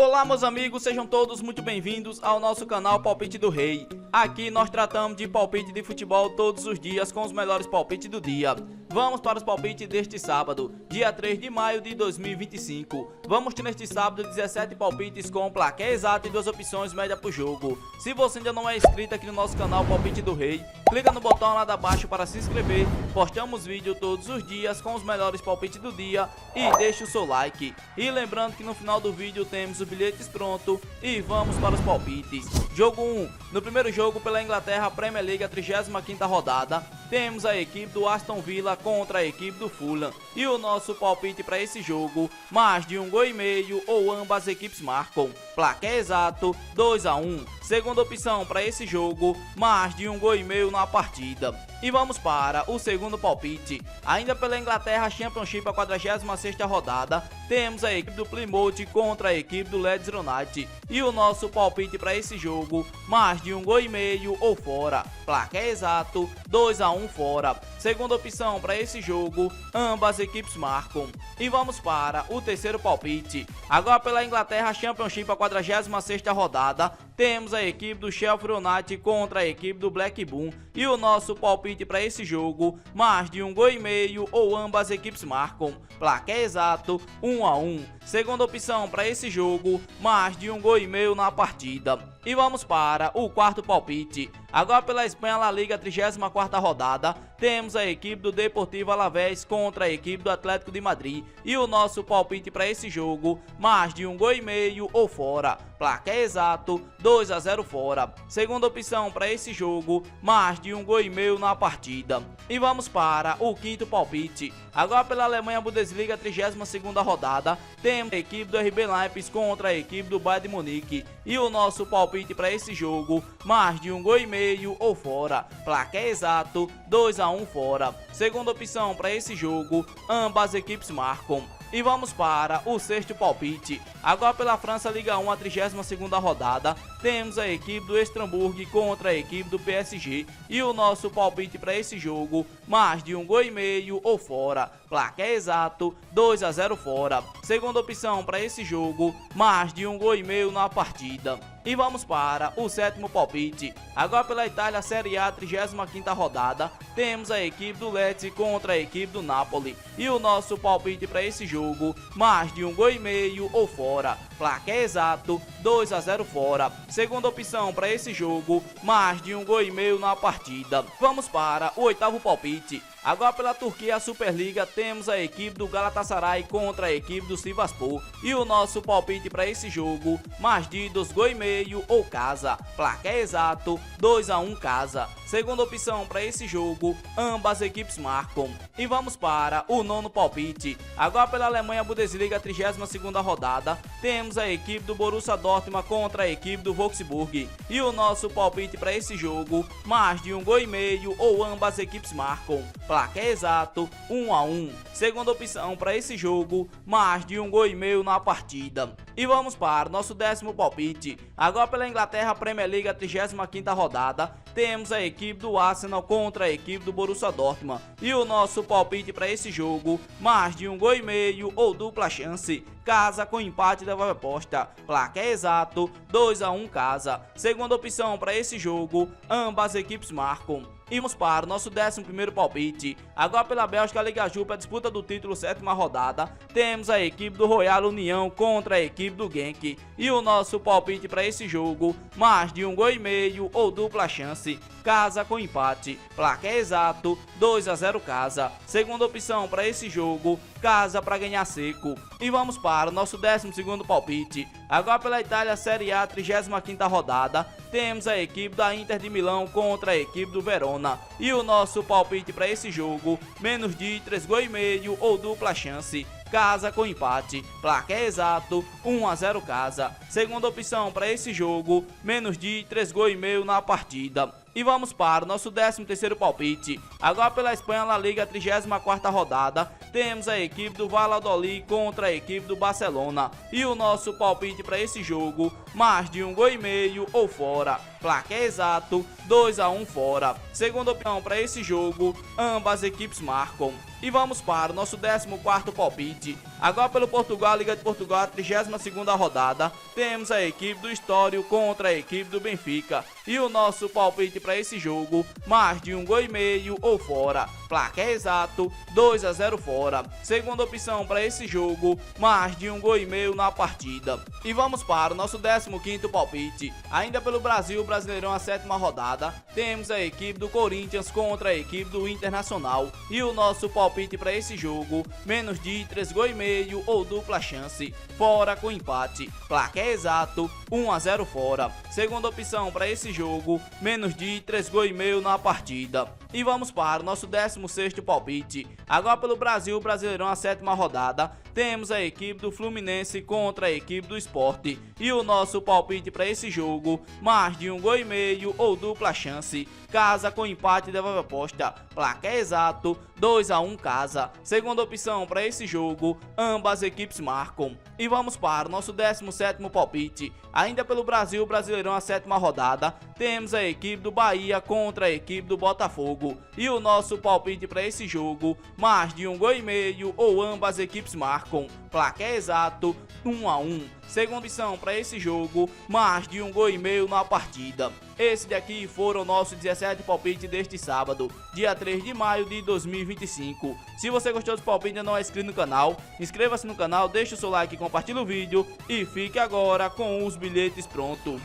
Olá meus amigos, sejam todos muito bem-vindos ao nosso canal Palpite do Rei. Aqui nós tratamos de palpite de futebol todos os dias com os melhores palpites do dia. Vamos para os palpites deste sábado, dia 3 de maio de 2025. Vamos ter neste sábado 17 palpites com placar exato e 2 opções média por jogo. Se você ainda não é inscrito aqui no nosso canal Palpite do Rei, clica no botão lá de baixo para se inscrever. Postamos vídeo todos os dias com os melhores palpites do dia e deixe o seu like. E lembrando que no final do vídeo temos os bilhetes prontos e vamos para os palpites. Jogo 1. No primeiro jogo pela Inglaterra Premier League, a 35ª rodada, temos a equipe do Aston Villa contra a equipe do Fulham. E o nosso palpite para esse jogo, mais de 1,5 gols ou ambas as equipes marcam. Placar exato 2-1. Segunda opção para esse jogo, mais de 1,5 gols na partida. E vamos para o segundo palpite. Ainda pela Inglaterra Championship, a 46ª rodada, temos a equipe do Plymouth contra a equipe do Leeds United. E o nosso palpite para esse jogo, mais de 1,5 gols ou fora. Placar exato 2-1 fora. Segunda opção para esse jogo, ambas as equipes marcam. E vamos para o terceiro palpite. Agora pela Inglaterra Championship, a 46ª rodada, temos a equipe do Sheffield United contra a equipe do Blackburn. E o nosso palpite para esse jogo, mais de 1,5 gols ou ambas as equipes marcam. Placar exato 1-1. Segunda opção para esse jogo, mais de 1,5 gols na partida. E vamos para o quarto palpite. Agora pela Espanha La Liga 34ª rodada, temos a equipe do Deportivo Alavés contra a equipe do Atlético de Madrid. E o nosso palpite para esse jogo, mais de 1,5 gols ou fora. Placar exato 2-0 fora. Segunda opção para esse jogo, mais de 1,5 gols na partida. E vamos para o quinto palpite. Agora pela Alemanha Bundesliga 32ª rodada, temos a equipe do RB Leipzig contra a equipe do Bayern de Munique. E o nosso palpite para esse jogo, mais de 1,5 gols ou fora. Placar exato 2-1 fora. Segunda opção para esse jogo, ambas as equipes marcam. E vamos para o sexto palpite. Agora pela França Liga 1, a 32ª rodada, temos a equipe do Estrasburgo contra a equipe do PSG. E o nosso palpite para esse jogo, mais de 1,5 gols ou fora. Placar exato 2-0 fora. Segunda opção para esse jogo, mais de 1,5 gols na partida. E vamos para o sétimo palpite. Agora pela Itália Série A 35ª rodada, temos a equipe do Lecce contra a equipe do Napoli. E o nosso palpite para esse jogo, mais de 1,5 gols ou fora. Placar exato 2-0 fora. Segunda opção para esse jogo, mais de 1,5 gols na partida. Vamos para o oitavo palpite. Agora pela Turquia Superliga, temos a equipe do Galatasaray contra a equipe do Sivasspor. E o nosso palpite para esse jogo, mais de 2,5 gols ou casa. Placar exato 2-1 casa. Segunda opção para esse jogo, ambas as equipes marcam. E vamos para o nono palpite. Agora pela Alemanha Bundesliga 32ª rodada, temos a equipe do Borussia Dortmund contra a equipe do Wolfsburg. E o nosso palpite para esse jogo, mais de 1,5 gols ou ambas as equipes marcam. Placar exato 1-1. Segunda opção para esse jogo, mais de 1,5 gols na partida. E vamos para o nosso décimo palpite. Agora pela Inglaterra Premier League, a 35ª rodada, temos a equipe do Arsenal contra a equipe do Borussia Dortmund. E o nosso palpite para esse jogo, mais de 1,5 gols ou dupla chance. Casa com empate da aposta. Placar exato 2-1 casa. Segunda opção para esse jogo, ambas as equipes marcam. E vamos para o nosso 11º palpite. Agora pela Bélgica Liga Jupa, a disputa do título 7ª rodada, temos a equipe do Royal União contra a equipe do Genk. E o nosso palpite para esse jogo, mais de 1,5 gols ou dupla chance. Casa com empate. Placar exato 2-0 casa. Segunda opção para esse jogo, casa para ganhar seco. E vamos para o nosso 12º palpite. Agora pela Itália Série A 35ª rodada, temos a equipe da Inter de Milão contra a equipe do Verona. E o nosso palpite para esse jogo, menos de 3,5 gols ou dupla chance. Casa com empate. Placar exato 1-0 casa. Segunda opção para esse jogo, menos de 3,5 gols na partida. E vamos para o nosso 13º palpite. Agora pela Espanha La Liga 34ª rodada, temos a equipe do Valladolid contra a equipe do Barcelona. E o nosso palpite para esse jogo, mais de 1,5 gols ou fora. Placar exato 2-1 fora. Segunda opção para esse jogo, ambas as equipes marcam. E vamos para o nosso 14º palpite. Agora pelo Portugal, Liga de Portugal, 32ª rodada, temos a equipe do Estoril contra a equipe do Benfica. E o nosso palpite para esse jogo, mais de 1,5 gols ou fora. Placar exato, 2-0 fora. Segunda opção para esse jogo, mais de 1,5 gols na partida. E vamos para o nosso 15º palpite. Ainda pelo Brasil, Brasileirão, a 7ª rodada, temos a equipe do Corinthians contra a equipe do Internacional. E o nosso palpite para esse jogo, menos de 3,5 gols ou dupla chance, fora com empate. Placar exato, 1-0 fora. Segunda opção para esse jogo, menos de 3,5 gols na partida. E vamos para o nosso 16º palpite. Agora pelo Brasil, Brasileirão, a 7ª rodada, temos a equipe do Fluminense contra a equipe do Sport. E o nosso palpite para esse jogo, mais de 1,5 gols ou dupla chance, casa com empate, devolve a aposta. Placar exato, 2-1 casa. Segunda opção para esse jogo, ambas equipes marcam. E vamos para o nosso 17º palpite. Ainda pelo Brasil, Brasileirão, a 7ª rodada, temos a equipe do Bahia contra a equipe do Botafogo. E o nosso palpite para esse jogo, mais de 1,5 gols ou ambas equipes marcam. Placar exato, 1-1. Segunda opção para esse jogo, mais de 1,5 gols na partida. Esse daqui foram nossos 17 palpites deste sábado, dia 3 de maio de 2025. Se você gostou dos palpites e não é inscrito no canal, inscreva-se no canal, deixe o seu like, compartilhe o vídeo e fique agora com os bilhetes prontos.